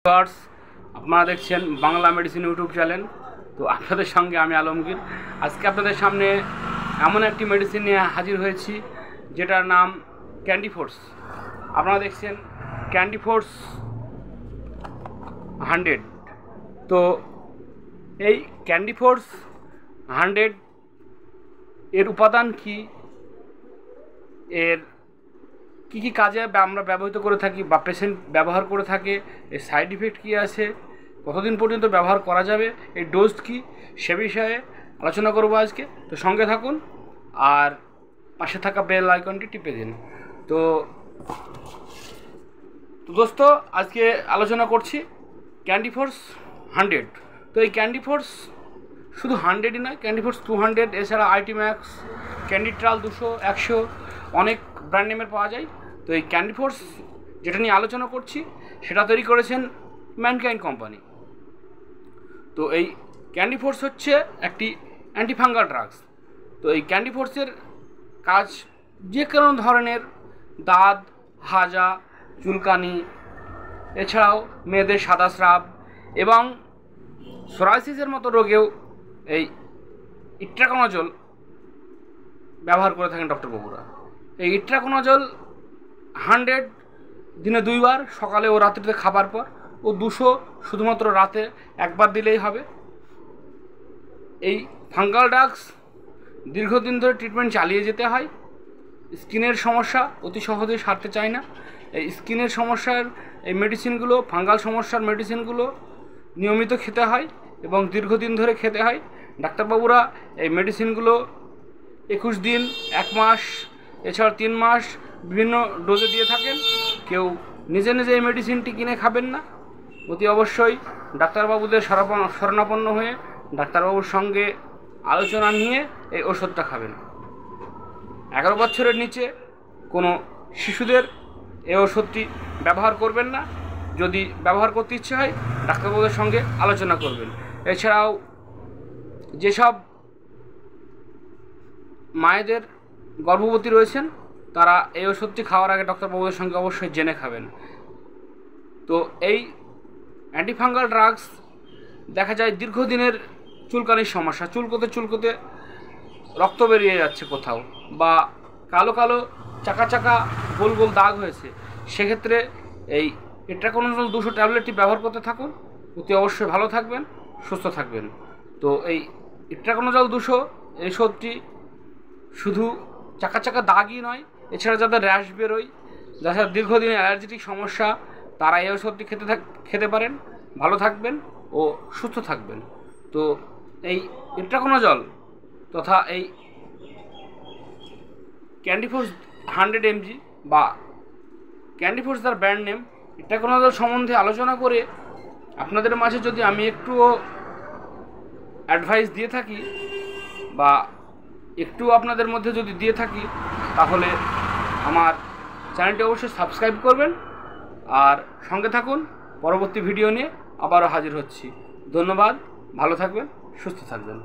Viewers, আপনারা দেখছেন Bangla medicine YouTube channel. তো আপনাদের সঙ্গে আমি আলমগীর। আজকে আপনাদের সামনে এমন একটি মেডিসিন নিয়ে হাজির হয়েছি যেটার নাম ক্যান্ডি ফোর্স। আপনারা দেখছেন ক্যান্ডি ফোর্স 100। তো এই ক্যান্ডি ফোর্স 100 এর উপাদান কি, এর কী কী কাজে আমরা ব্যবহৃত করে থাকি বা পেশেন্ট ব্যবহার করে থাকে, এর সাইড ইফেক্ট কী আছে, কতদিন পর্যন্ত ব্যবহার করা যাবে, এই ডোজ কী, সে বিষয়ে আলোচনা করব আজকে। তো সঙ্গে থাকুন আর পাশে থাকা বেল আইকনটি টিপে দিন। তো দোস্ত, আজকে আলোচনা করছি ক্যান্ডি ফোর্স 100। তো এই ক্যান্ডি ফোর্স শুধু 100ই নয়, ক্যান্ডি ফোর্স 200, এছাড়া আইটি ম্যাক্স, ক্যান্ডি ট্রাল 200, 100, অনেক ব্র্যান্ড নেমের পাওয়া যায়। তো এই ক্যান্ডি ফোর্স যেটা নিয়ে আলোচনা করছি সেটা তৈরি করেছেন ম্যানকাইন্ড কোম্পানি। তো এই ক্যান্ডি ফোর্স হচ্ছে একটি অ্যান্টিফাঙ্গাল ড্রাগস। তো এই ক্যান্ডি ফোর্সের কাজ যে কোনো ধরনের দাঁত, হাজা, চুলকানি, এছাড়াও মেয়েদের সাদা স্রাব এবং সোরাইসিসের মতো রোগেও এই ইট্রাকোনাজল ব্যবহার করে থাকেন ডক্টরবাবুরা। এই ইট্রাকোনাজল 100 দিনে 2 বার, সকালে ও রাত্রিতে খাবার পর, ও 200 শুধুমাত্র রাতে একবার দিলেই হবে। এই ফাঙ্গাল ড্রাগস দীর্ঘদিন ধরে ট্রিটমেন্ট চালিয়ে যেতে হয়। স্কিনের সমস্যা অতি সহজে সারতে চায় না। এই স্কিনের সমস্যার এই মেডিসিনগুলো, ফাঙ্গাল সমস্যার মেডিসিনগুলো নিয়মিত খেতে হয় এবং দীর্ঘদিন ধরে খেতে হয়। ডাক্তারবাবুরা এই মেডিসিনগুলো 21 দিন, 1 মাস, এছাড়া 3 মাস বিভিন্ন ডোজে দিয়ে থাকেন। কেউ নিজে নিজে এই মেডিসিনটি কিনে খাবেন না, অতি অবশ্যই ডাক্তারবাবুদের শরণাপন্ন হয়ে ডাক্তারবাবুর সঙ্গে আলোচনা নিয়ে এই ওষুধটা খাবেন। 11 বছরের নিচে কোনো শিশুদের এই ওষুধটি ব্যবহার করবেন না। যদি ব্যবহার করতে ইচ্ছে হয় ডাক্তারবাবুদের সঙ্গে আলোচনা করবেন। এছাড়াও যেসব মায়েদের গর্ভবতী রয়েছেন তারা এই ওষুধটি খাওয়ার আগে ডক্টরবাবুদের সঙ্গে অবশ্যই জেনে খাবেন। তো এই অ্যান্টিফাঙ্গাল ড্রাগস দেখা যায় দীর্ঘদিনের চুলকানির সমস্যা, চুলকোতে রক্ত বেরিয়ে যাচ্ছে কোথাও, বা কালো কালো চাকা চাকা গোল গোল দাগ হয়েছে, সেক্ষেত্রে এই ইট্রাকোনাজল 200 ট্যাবলেটটি ব্যবহার করতে থাকুন। অতি অবশ্যই ভালো থাকবেন, সুস্থ থাকবেন। তো এই ইট্রাকোনাজল 200 এই ওষুধটি শুধু চাকা চাকা দাগই নয়, এছাড়া যাদের র্যাশ বেরোয়, যাদের দীর্ঘদিনের অ্যালার্জেটিক সমস্যা, তারা এই ওষুধটি খেতে পারেন, ভালো থাকবেন ও সুস্থ থাকবেন। তো এই ইট্রাকোনাজল তথা এই ক্যান্ডি ফোর্স 100 mg বা ক্যান্ডি ফোর্স তার ব্র্যান্ড নেম, ইট্রাকোনাজল সম্বন্ধে আলোচনা করে আপনাদের মাঝে যদি আমি একটুও অ্যাডভাইস দিয়ে থাকি বা একটু আপনাদের মধ্যে যদি দিয়ে থাকি, তাহলে আমার চ্যানেলটি অবশ্যই সাবস্ক্রাইব করবেন আর সঙ্গে থাকুন। পরবর্তী ভিডিও নিয়ে আবারও হাজির হচ্ছি। ধন্যবাদ, ভালো থাকবেন, সুস্থ থাকবেন।